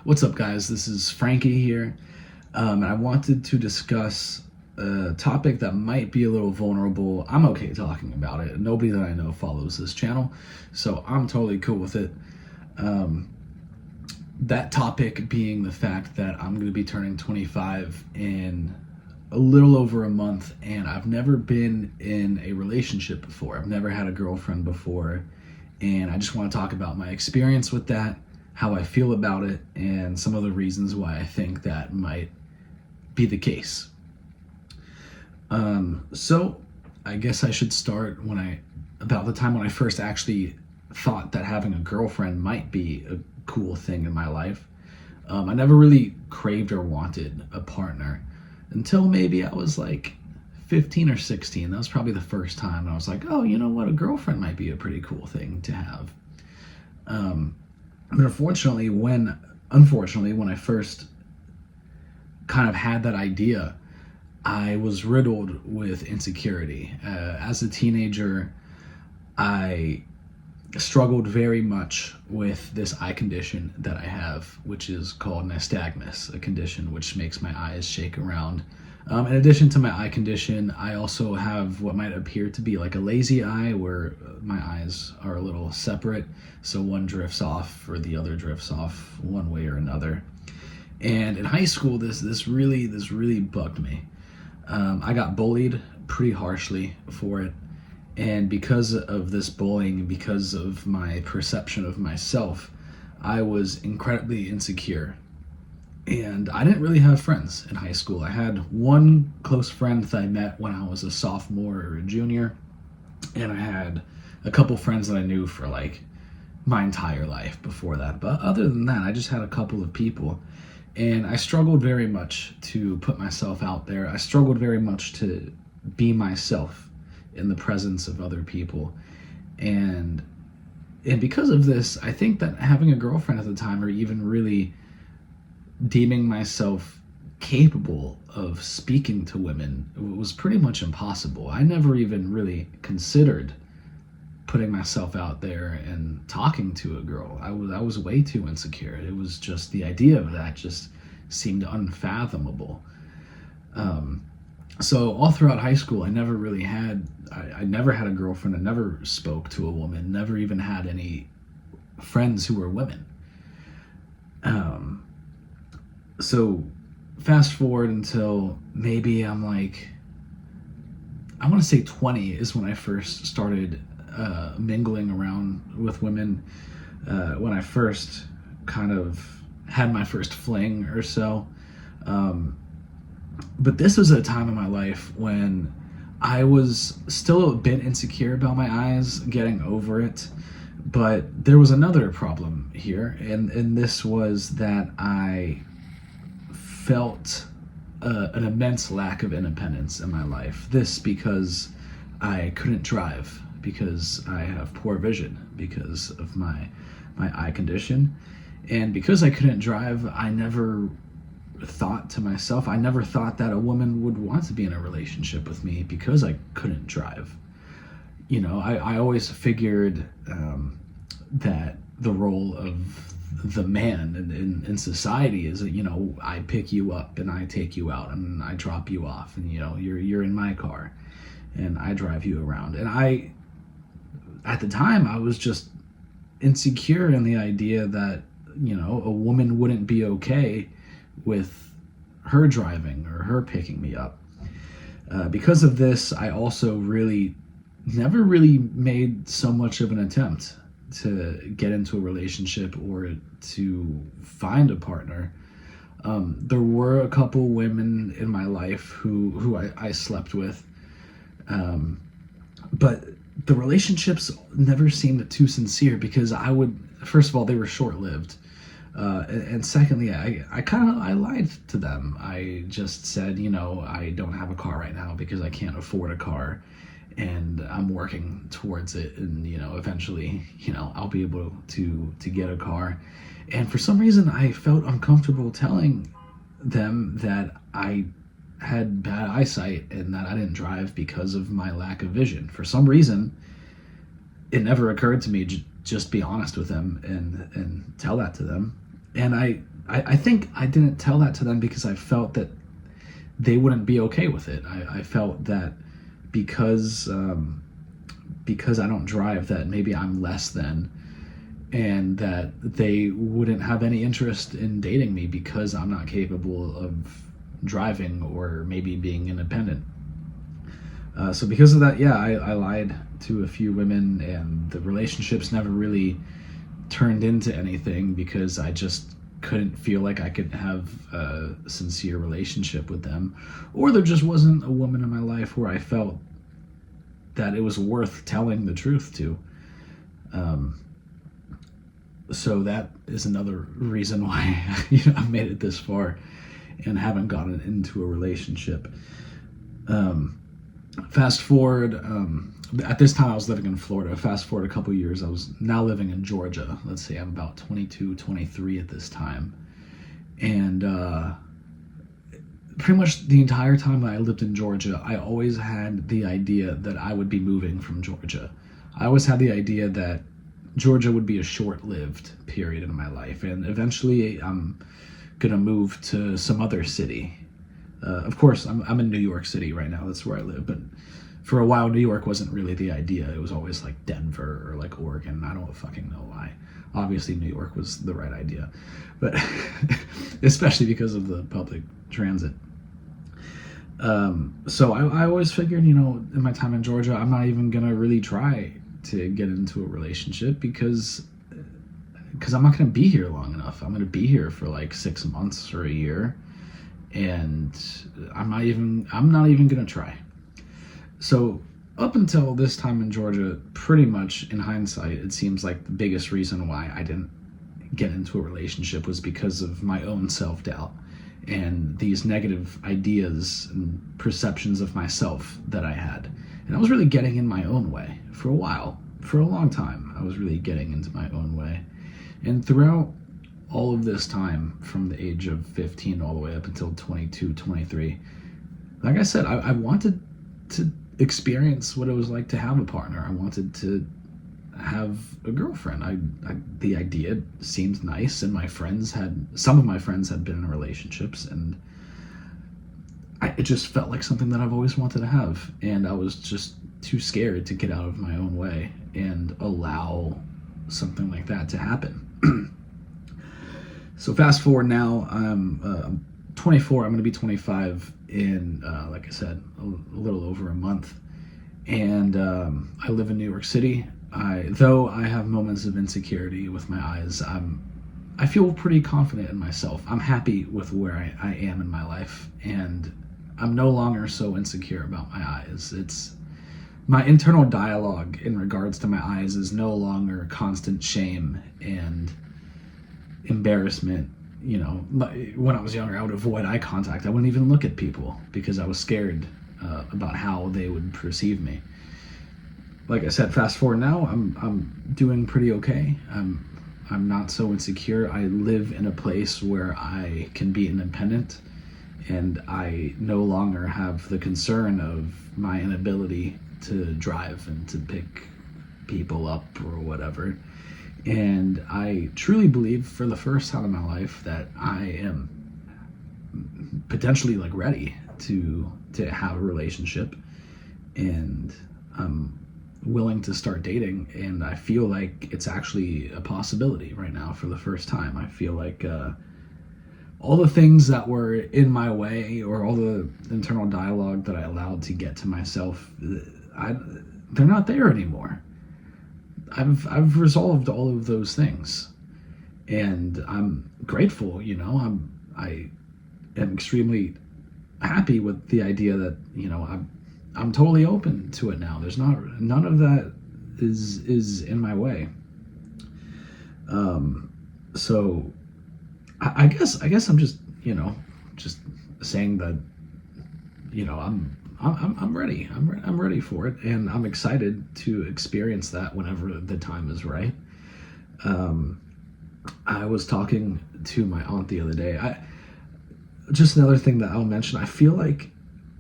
What's up, guys? This is Frankie here, and I wanted to discuss a topic that might be a little vulnerable. I'm okay talking about it. Nobody that I know follows this channel, so I'm totally cool with it. That topic being the fact that I'm going to be turning 25 in a little over a month, and I've never been in a relationship before. I've never had a girlfriend before, and I just want to talk about my experience with that, how I feel about it, and some of the reasons why I think that might be the case. So I guess I should start about the time when I first actually thought that having a girlfriend might be a cool thing in my life. I never really craved or wanted a partner until maybe I was like 15 or 16. That was probably the first time I was like, oh, you know what? A girlfriend might be a pretty cool thing to have. But unfortunately, when I first kind of had that idea, I was riddled with insecurity. As a teenager, I struggled very much with this eye condition that I have, which is called nystagmus, a condition which makes my eyes shake around. In addition to my eye condition, I also have what might appear to be like a lazy eye, where my eyes are a little separate, so one drifts off or the other drifts off one way or another. And in high school, this really bugged me. I got bullied pretty harshly for it, and because of this bullying, because of my perception of myself, I was incredibly insecure. And I didn't really have friends in high school. I had one close friend that I met when I was a sophomore or a junior, and I had a couple friends that I knew for like my entire life before that. But other than that, I just had a couple of people, and I struggled very much to put myself out there. I struggled very much to be myself in the presence of other people. And because of this, I think that having a girlfriend at the time, or even really deeming myself capable of speaking to women, was pretty much impossible. I never even really considered putting myself out there and talking to a girl. I was way too insecure. It was just the idea of that just seemed unfathomable. So all throughout high school, I never had a girlfriend. I never spoke to a woman, never even had any friends who were women. So fast forward until maybe I'm like, I want to say 20 is when I first started mingling around with women, when I first kind of had my first fling or so. But this was a time in my life when I was still a bit insecure about my eyes, getting over it. But there was another problem here, and this was that I felt an immense lack of independence in my life. This because I couldn't drive, because I have poor vision, because of my eye condition. And because I couldn't drive, I never thought to myself, I never thought that a woman would want to be in a relationship with me because I couldn't drive. You know, I always figured that the role of the man in society is that, you know, I pick you up and I take you out and I drop you off, and, you know, you're in my car and I drive you around. And at the time, I was just insecure in the idea that, you know, a woman wouldn't be okay with her driving or her picking me up. Because of this, I also never really made so much of an attempt to get into a relationship or to find a partner. There were a couple women in my life who I slept with, but the relationships never seemed too sincere, because first of all, they were short-lived. And secondly, I lied to them. I just said, you know, I don't have a car right now because I can't afford a car, and I'm working towards it, and, you know, eventually, you know, I'll be able to get a car. And for some reason, I felt uncomfortable telling them that I had bad eyesight and that I didn't drive because of my lack of vision. For some reason, it never occurred to me just be honest with them and tell that to them. And I I think I didn't tell that to them because I felt that they wouldn't be okay with it. I felt that because because I don't drive, that maybe I'm less than, and that they wouldn't have any interest in dating me because I'm not capable of driving or maybe being independent. So because of that, yeah, I lied to a few women, and the relationships never really turned into anything because I just couldn't feel like I could have a sincere relationship with them, or there just wasn't a woman in my life where I felt that it was worth telling the truth to. Um, so that is another reason why I've made it this far and haven't gotten into a relationship. Um, Fast forward, at this time I was living in Florida. Fast forward a couple years, I was now living in Georgia. Let's say I'm about 22, 23 at this time. And pretty much the entire time that I lived in Georgia, I always had the idea that I would be moving from Georgia. I always had the idea that Georgia would be a short-lived period in my life, and eventually I'm gonna move to some other city. Of course, I'm in New York City right now. That's where I live. But for a while, New York wasn't really the idea. It was always like Denver or like Oregon. I don't fucking know why. Obviously, New York was the right idea, but especially because of the public transit. So I always figured, in my time in Georgia, I'm not even gonna really try to get into a relationship because I'm not gonna be here long enough. I'm gonna be here for like 6 months or a year, and I'm not even gonna try. So up until this time in Georgia, pretty much in hindsight, it seems like the biggest reason why I didn't get into a relationship was because of my own self-doubt and these negative ideas and perceptions of myself that I had. And I was really getting in my own way for a while. For a long time, I was really getting into my own way. And throughout all of this time, from the age of 15 all the way up until 22, 23, like I said, I wanted to experience what it was like to have a partner. I wanted to have a girlfriend. The idea seemed nice, and some of my friends had been in relationships, and it just felt like something that I've always wanted to have, and I was just too scared to get out of my own way and allow something like that to happen. So fast forward now, I'm 24. I'm going to be 25 in, like I said, a little over a month, and I live in New York City. Though I have moments of insecurity with my eyes, I feel pretty confident in myself. I'm happy with where I am in my life, and I'm no longer so insecure about my eyes. It's my internal dialogue in regards to my eyes is no longer constant shame and embarrassment. When I was younger, I would avoid eye contact. I wouldn't even look at people because I was scared about how they would perceive me. Like I said, fast forward now, I'm doing pretty okay. I'm not so insecure. I live in a place where I can be independent, and I no longer have the concern of my inability to drive and to pick people up or whatever. And I truly believe for the first time in my life that I am potentially like ready to have a relationship, and I'm willing to start dating, and I feel like it's actually a possibility right now for the first time. I feel like all the things that were in my way, or all the internal dialogue that I allowed to get to myself, they're not there anymore. I've resolved all of those things, and I'm grateful. I am extremely happy with the idea that I'm totally open to it now. There's none of that is in my way. So I guess I'm just just saying that I'm ready. I'm ready for it, and I'm excited to experience that whenever the time is right. I was talking to my aunt the other day. Just another thing that I'll mention. I feel like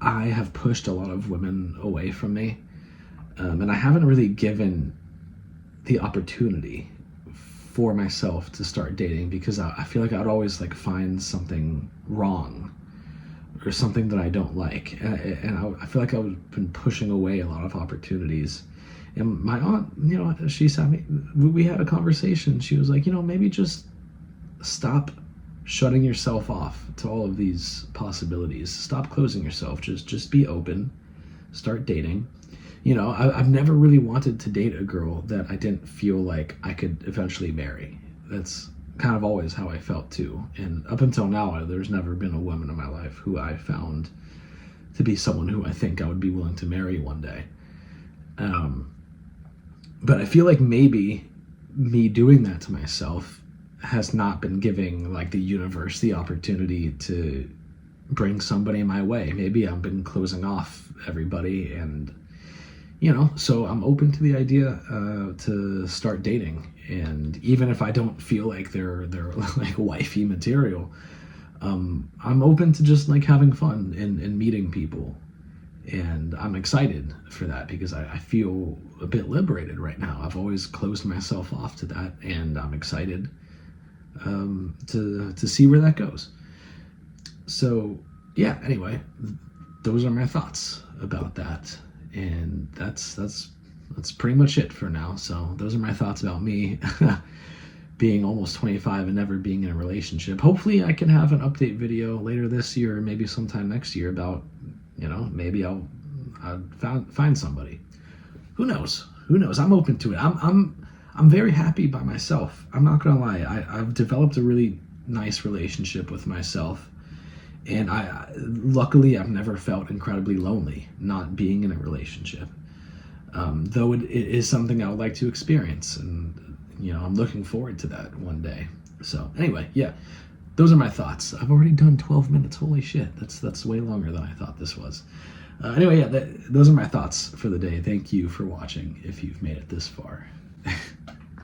I have pushed a lot of women away from me, and I haven't really given the opportunity for myself to start dating, because I feel like I'd always like find something wrong or something that I don't like, and I feel like I've been pushing away a lot of opportunities. And my aunt, she sat me, we had a conversation. She was like, maybe just stop shutting yourself off to all of these possibilities. Stop closing yourself. Just be open. Start dating. I've never really wanted to date a girl that I didn't feel like I could eventually marry. That's kind of always how I felt too. And up until now, there's never been a woman in my life who I found to be someone who I think I would be willing to marry one day. But I feel like maybe me doing that to myself has not been giving like the universe the opportunity to bring somebody my way. Maybe I've been closing off everybody, and so I'm open to the idea to start dating. And even if I don't feel like they're like wifey material, I'm open to just like having fun and meeting people. And I'm excited for that because I feel a bit liberated right now. I've always closed myself off to that, and I'm excited to see where that goes. So yeah, anyway, those are my thoughts about that. And that's pretty much it for now. So those are my thoughts about me being almost 25 and never being in a relationship. Hopefully I can have an update video later this year or maybe sometime next year about, maybe I'll find somebody. Who knows? I'm open to it. I'm very happy by myself. I'm not gonna lie. I've developed a really nice relationship with myself. And luckily, I've never felt incredibly lonely not being in a relationship. Though it is something I would like to experience, and I'm looking forward to that one day. So anyway, yeah, those are my thoughts. I've already done 12 minutes. Holy shit, that's way longer than I thought this was. Anyway, yeah, those are my thoughts for the day. Thank you for watching if you've made it this far.